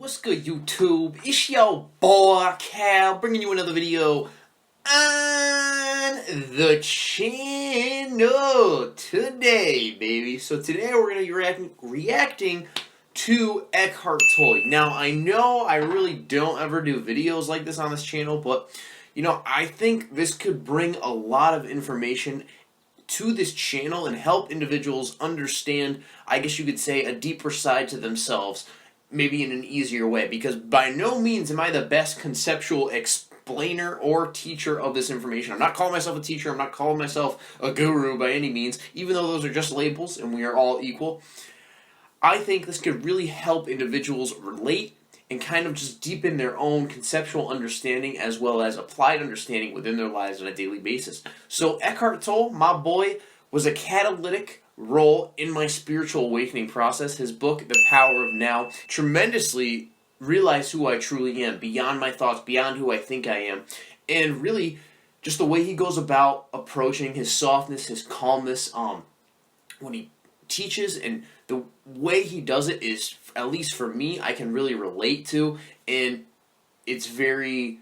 What's good, YouTube? It's your boy Cal bringing you another video on the channel today, baby. So today we're going to be reacting to Eckhart Tolle. Now, I know I really don't ever do videos like this on this channel, but I think this could bring a lot of information to this channel and help individuals understand, I guess you could say, a deeper side to themselves, maybe in an easier way, because by no means am I the best conceptual explainer or teacher of this information. I'm not calling myself a teacher, I'm not calling myself a guru by any means, even though those are just labels and we are all equal. I think this could really help individuals relate and kind of just deepen their own conceptual understanding as well as applied understanding within their lives on a daily basis. So Eckhart Tolle, my boy, was a catalytic role in my spiritual awakening process. His book, The Power of Now, tremendously realized who I truly am, beyond my thoughts, beyond who I think I am, and really just the way he goes about approaching his softness, his calmness, when he teaches, and the way he does it is, at least for me, I can really relate to, and it's very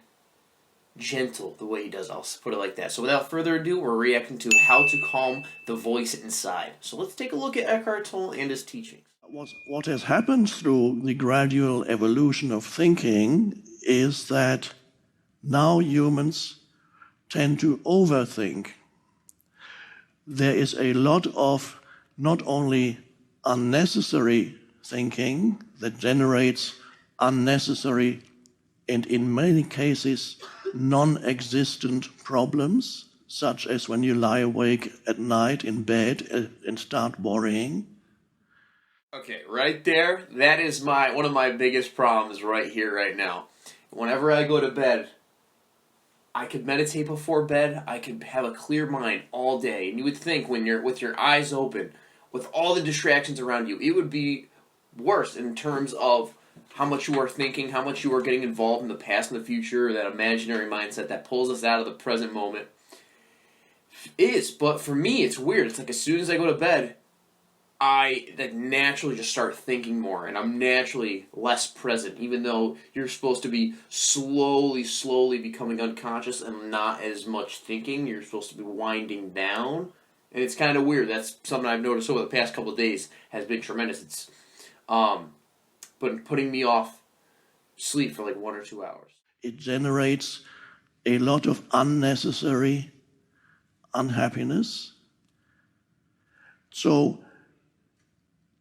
gentle the way he does it. I'll put it like that. So without further ado, we're reacting to how to calm the voice inside. So let's take a look at Eckhart Tolle and his teachings. What has happened through the gradual evolution of thinking is that now humans tend to overthink. There is a lot of not only unnecessary thinking that generates unnecessary and in many cases non-existent problems, such as when you lie awake at night in bed and start worrying. Okay, right there, that is one of my biggest problems right here, right now. Whenever I go to bed, I could meditate before bed, I could have a clear mind all day, and you would think when you're with your eyes open, with all the distractions around you, it would be worse in terms of how much you are thinking, how much you are getting involved in the past and the future, that imaginary mindset that pulls us out of the present moment. But for me, it's weird. It's like as soon as I go to bed, I naturally just start thinking more, and I'm naturally less present, even though you're supposed to be slowly becoming unconscious and not as much thinking. You're supposed to be winding down, and it's kind of weird. That's something I've noticed over the past couple of days has been tremendous. It's putting me off sleep for like 1 or 2 hours. It generates a lot of unnecessary unhappiness. So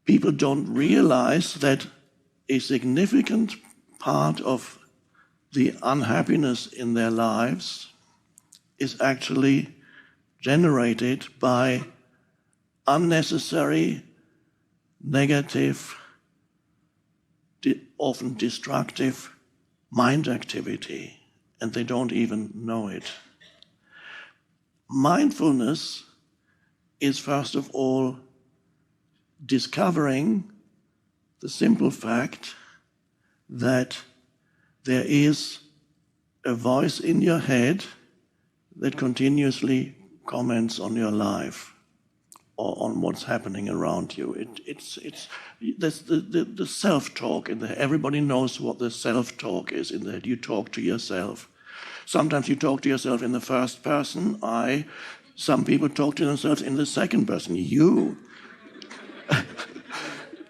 people don't realize that a significant part of the unhappiness in their lives is actually generated by unnecessary, negative, often destructive mind activity, and they don't even know it. Mindfulness is, first of all, discovering the simple fact that there is a voice in your head that continuously comments on your life or on what's happening around you. It's the self-talk in there. Everybody knows what the self-talk is in there. You talk to yourself. Sometimes you talk to yourself in the first person, I. Some people talk to themselves in the second person, you.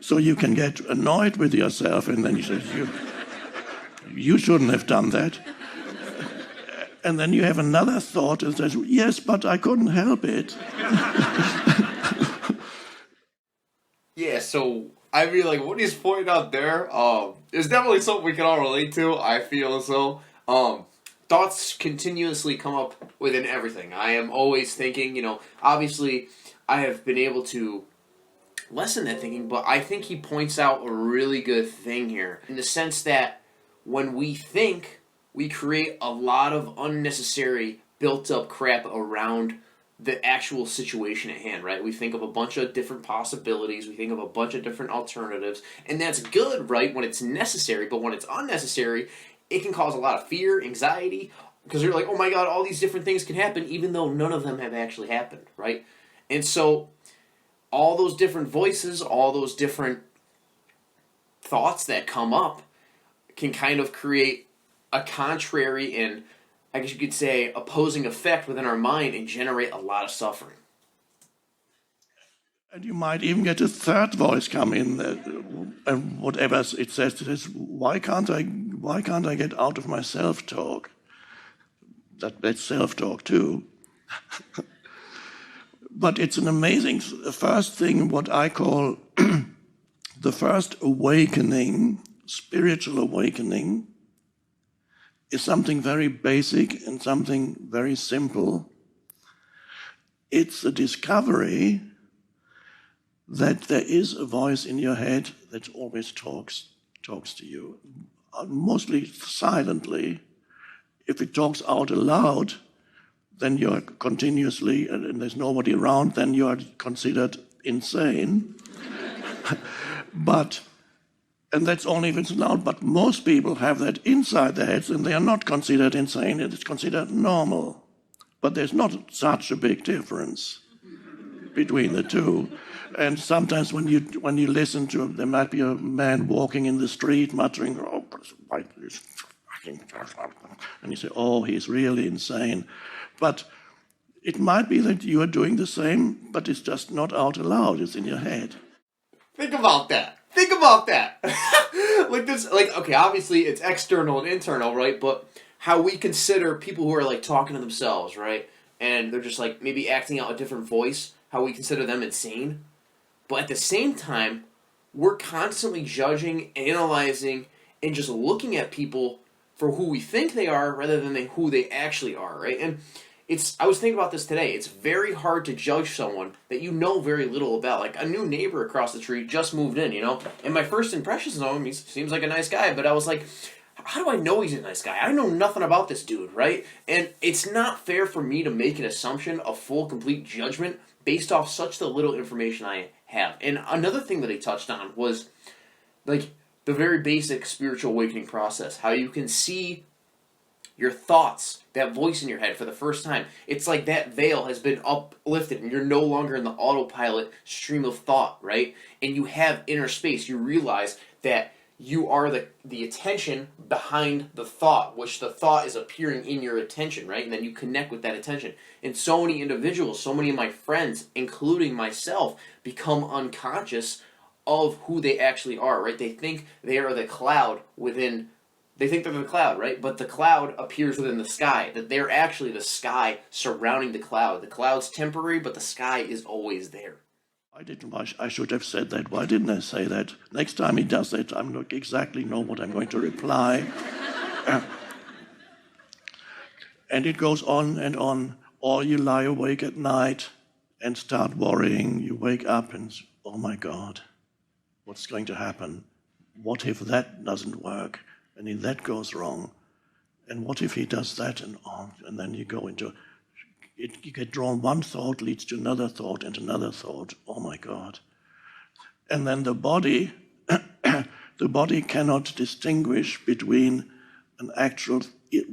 So you can get annoyed with yourself, and then you say, you shouldn't have done that. And then you have another thought that says, yes, but I couldn't help it. Yeah, so I mean, like, what he's pointing out there, is definitely something we can all relate to, I feel so. Thoughts continuously come up within everything. I am always thinking, obviously I have been able to lessen that thinking, but I think he points out a really good thing here, in the sense that when we think, we create a lot of unnecessary built-up crap around the actual situation at hand, right? We think of a bunch of different possibilities, we think of a bunch of different alternatives, and that's good, right, when it's necessary, but when it's unnecessary, it can cause a lot of fear, anxiety, because you're like, oh my god, all these different things can happen, even though none of them have actually happened, right? And so all those different voices, all those different thoughts that come up can kind of create a contrary and, I guess you could say, opposing effect within our mind and generate a lot of suffering. And you might even get a third voice come in, and whatever it says, why can't I get out of my self-talk? That's self-talk too. But it's an amazing first thing, what I call the first awakening, spiritual awakening, is something very basic and something very simple. It's the discovery that there is a voice in your head that always talks to you, mostly silently. If it talks out aloud, then you're continuously, and there's nobody around, then you are considered insane. And that's only if it's loud, but most people have that inside their heads and they are not considered insane, it is considered normal. But there's not such a big difference between the two. And sometimes when you listen to, there might be a man walking in the street muttering, oh, this fucking, and you say, oh, he's really insane. But it might be that you are doing the same, but it's just not out aloud, it's in your head. Think about that. Think about that. Okay, obviously it's external and internal, right? But how we consider people who are like talking to themselves, right? And they're just like maybe acting out a different voice, how we consider them insane. But at the same time, we're constantly judging, analyzing, and just looking at people for who we think they are rather than who they actually are, right? And I was thinking about this today. It's very hard to judge someone that you know very little about. Like a new neighbor across the street just moved in, And my first impressions of him, he seems like a nice guy. But I was like, how do I know he's a nice guy? I know nothing about this dude, right? And it's not fair for me to make an assumption, a full, complete judgment based off such the little information I have. And another thing that he touched on was like the very basic spiritual awakening process. How you can see your thoughts, that voice in your head for the first time. It's like that veil has been uplifted and you're no longer in the autopilot stream of thought, right? And you have inner space. You realize that you are the attention behind the thought, which the thought is appearing in your attention, right? And then you connect with that attention. And so many individuals, so many of my friends, including myself, become unconscious of who they actually are, right? They think they are the cloud within. They think they're the cloud, right? But the cloud appears within the sky. That they're actually the sky surrounding the cloud. The cloud's temporary, but the sky is always there. I should have said that. Why didn't I say that? Next time he does that, I'm not exactly know what I'm going to reply. And it goes on and on. Or you lie awake at night and start worrying. You wake up and, oh my God, what's going to happen? What if that doesn't work? And if that goes wrong, and what if he does that, and then you go into it, you get drawn, one thought leads to another thought and another thought. Oh my God. And then the body cannot distinguish between an actual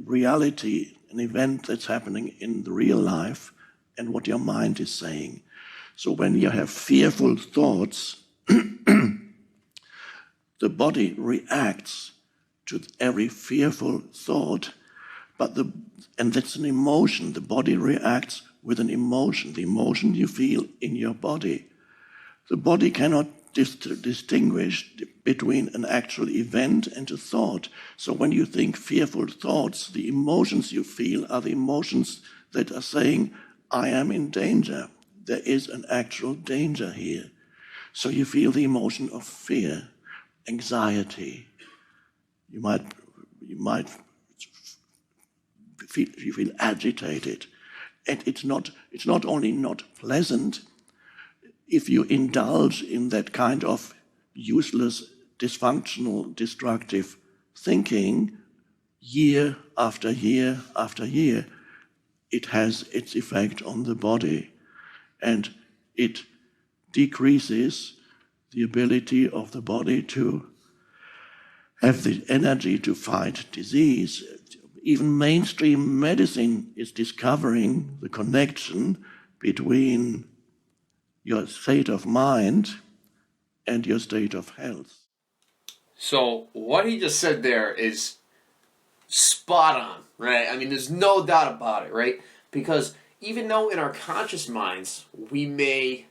reality, an event that's happening in the real life, and what your mind is saying. So when you have fearful thoughts, the body reacts to every fearful thought, and that's an emotion. The body reacts with an emotion, the emotion you feel in your body. The body cannot distinguish between an actual event and a thought. So when you think fearful thoughts, the emotions you feel are the emotions that are saying, I am in danger. There is an actual danger here. So you feel the emotion of fear, anxiety. You might feel agitated, and it's not only not pleasant. If you indulge in that kind of useless, dysfunctional, destructive thinking, year after year after year, it has its effect on the body, and it decreases the ability of the body to have the energy to fight disease. Even mainstream medicine is discovering the connection between your state of mind and your state of health. So what he just said there is spot on, right? I mean, there's no doubt about it, right? Because even though in our conscious minds we may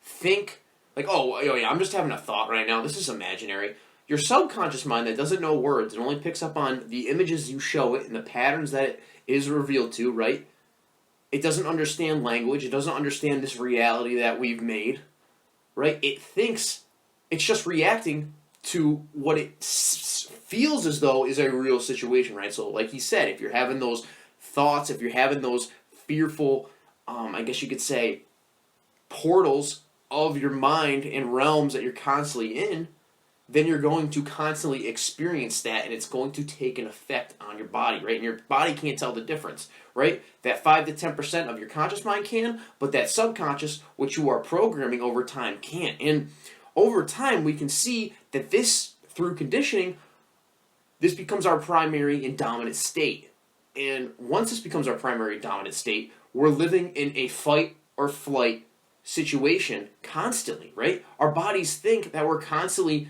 think like, oh yeah, I'm just having a thought right now, this is imaginary. Your subconscious mind that doesn't know words, it only picks up on the images you show it and the patterns that it is revealed to, right? It doesn't understand language, it doesn't understand this reality that we've made, right? It thinks it's just reacting to what it feels as though is a real situation, right? So like he said, if you're having those thoughts, if you're having those fearful, I guess you could say, portals of your mind and realms that you're constantly in, then you're going to constantly experience that, and it's going to take an effect on your body, right? And your body can't tell the difference, right? That 5 to 10% of your conscious mind can, but that subconscious, which you are programming over time, can't. And over time, we can see that this, through conditioning, this becomes our primary and dominant state. And once this becomes our primary dominant state, we're living in a fight or flight situation constantly, right? Our bodies think that we're constantly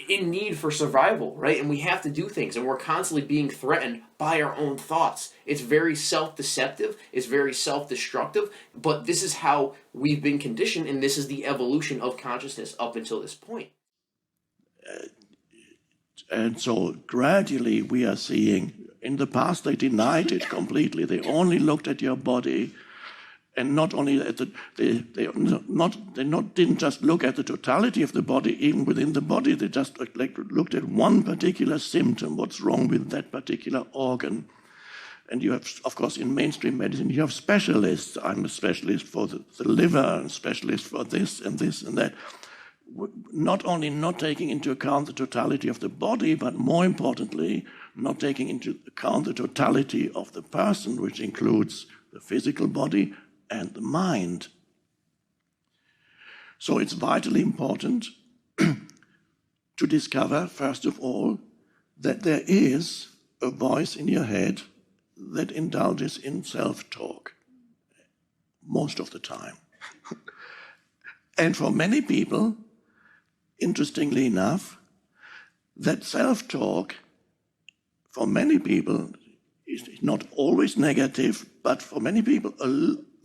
in need for survival, right? And we have to do things, and we're constantly being threatened by our own thoughts. It's very self-deceptive, it's very self-destructive, but this is how we've been conditioned, and this is the evolution of consciousness up until this point. And so gradually we are seeing, in the past they denied it completely. They only looked at your body, and not only at didn't just look at the totality of the body, even within the body, they just looked at one particular symptom, what's wrong with that particular organ. And you have, of course, in mainstream medicine, you have specialists. I'm a specialist for the liver, a specialist for this and that. Not only not taking into account the totality of the body, but more importantly, not taking into account the totality of the person, which includes the physical body and the mind. So it's vitally important to discover, first of all, that there is a voice in your head that indulges in self-talk most of the time. And for many people, interestingly enough, that self-talk, for many people, is not always negative, but for many people,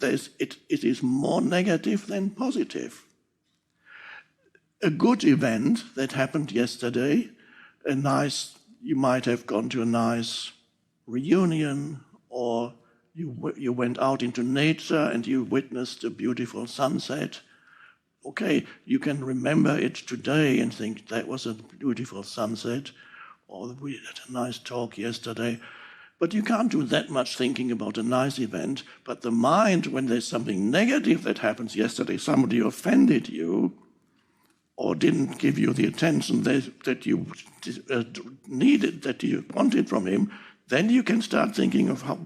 it is more negative than positive. A good event that happened yesterday, you might have gone to a nice reunion, or you went out into nature and you witnessed a beautiful sunset. Okay, you can remember it today and think that was a beautiful sunset, or we had a nice talk yesterday. But you can't do that much thinking about a nice event. But the mind, when there's something negative that happens yesterday, somebody offended you or didn't give you the attention that you needed, that you wanted from him, then you can start thinking of how,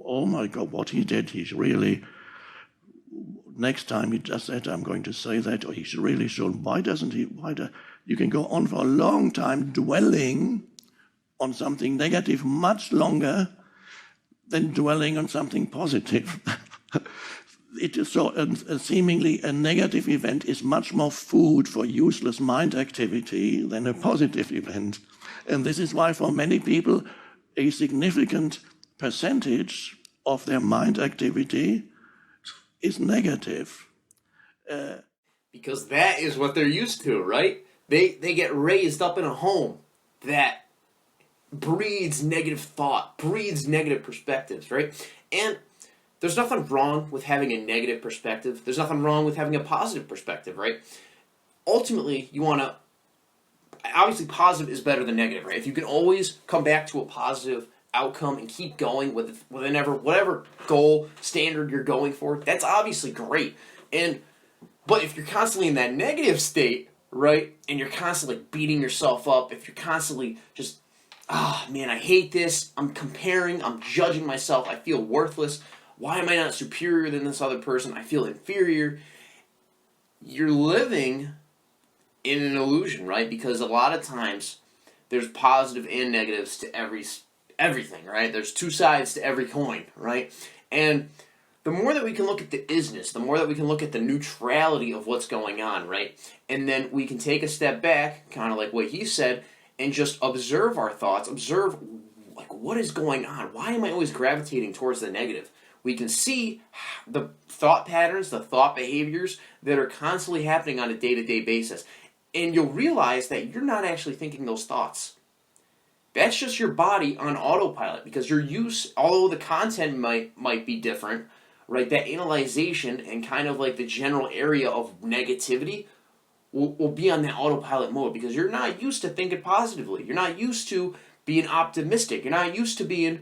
oh my God, what he did, he's really... Next time he does that, I'm going to say that, or he really should. Why doesn't he? You can go on for a long time dwelling on something negative much longer than dwelling on something positive. It is so, seemingly a negative event is much more food for useless mind activity than a positive event. And this is why for many people, a significant percentage of their mind activity is negative. Because that is what they're used to, right? They get raised up in a home that breeds negative thought, breeds negative perspectives, right? And there's nothing wrong with having a negative perspective. There's nothing wrong with having a positive perspective, right? Ultimately, you want to... Obviously, positive is better than negative, right? If you can always come back to a positive outcome and keep going with whatever goal standard you're going for, that's obviously great. But if you're constantly in that negative state, right, and you're constantly beating yourself up, if you're constantly just, man, I hate this, I'm comparing, I'm judging myself, I feel worthless, why am I not superior than this other person, I feel inferior, you're living in an illusion, right? Because a lot of times there's positive and negatives to everything, right? There's two sides to every coin, right? And the more that we can look at the isness, the more that we can look at the neutrality of what's going on, right? And then we can take a step back, kind of like what he said, and just observe our thoughts, observe like what is going on. Why am I always gravitating towards the negative? We can see the thought patterns, the thought behaviors that are constantly happening on a day-to-day basis. And you'll realize that you're not actually thinking those thoughts. That's just your body on autopilot, because you're used, although the content might be different, right? That analyzation and kind of like the general area of negativity will be on that autopilot mode, because you're not used to thinking positively. You're not used to being optimistic. You're not used to being,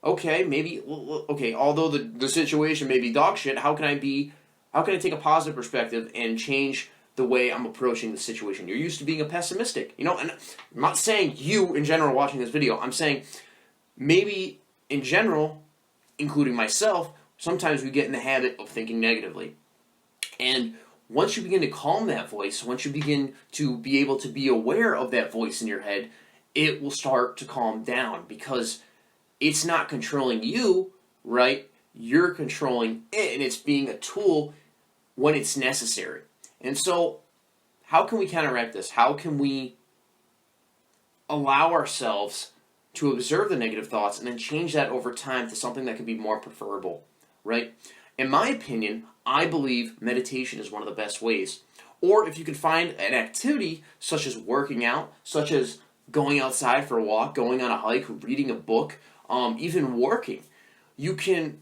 okay, although the situation may be dog shit, how can I take a positive perspective and change the way I'm approaching the situation? You're used to being a pessimistic, and I'm not saying you in general watching this video. I'm saying maybe in general, including myself, sometimes we get in the habit of thinking negatively. And once you begin to calm that voice, once you begin to be able to be aware of that voice in your head, it will start to calm down, because it's not controlling you, right? You're controlling it, and it's being a tool when it's necessary. And so, how can we counteract this? How can we allow ourselves to observe the negative thoughts and then change that over time to something that can be more preferable, right? In my opinion, I believe meditation is one of the best ways. Or if you can find an activity such as working out, such as going outside for a walk, going on a hike, reading a book, even working, you can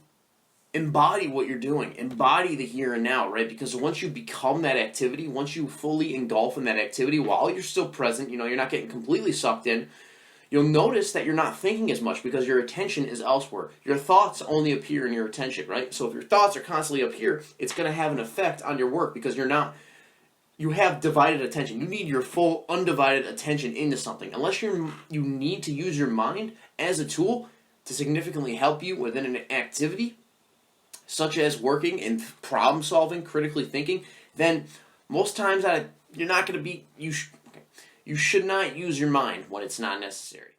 embody what you're doing, embody the here and now, right? Because once you become that activity, once you fully engulf in that activity while you're still present, you're not getting completely sucked in, you'll notice that you're not thinking as much because your attention is elsewhere. Your thoughts only appear in your attention, right? So if your thoughts are constantly up here, it's going to have an effect on your work, because you have divided attention. You need your full undivided attention into something. Unless you need to use your mind as a tool to significantly help you within an activity, such as working and problem solving, critically thinking, then most times you're not going to be, you should not use your mind when it's not necessary.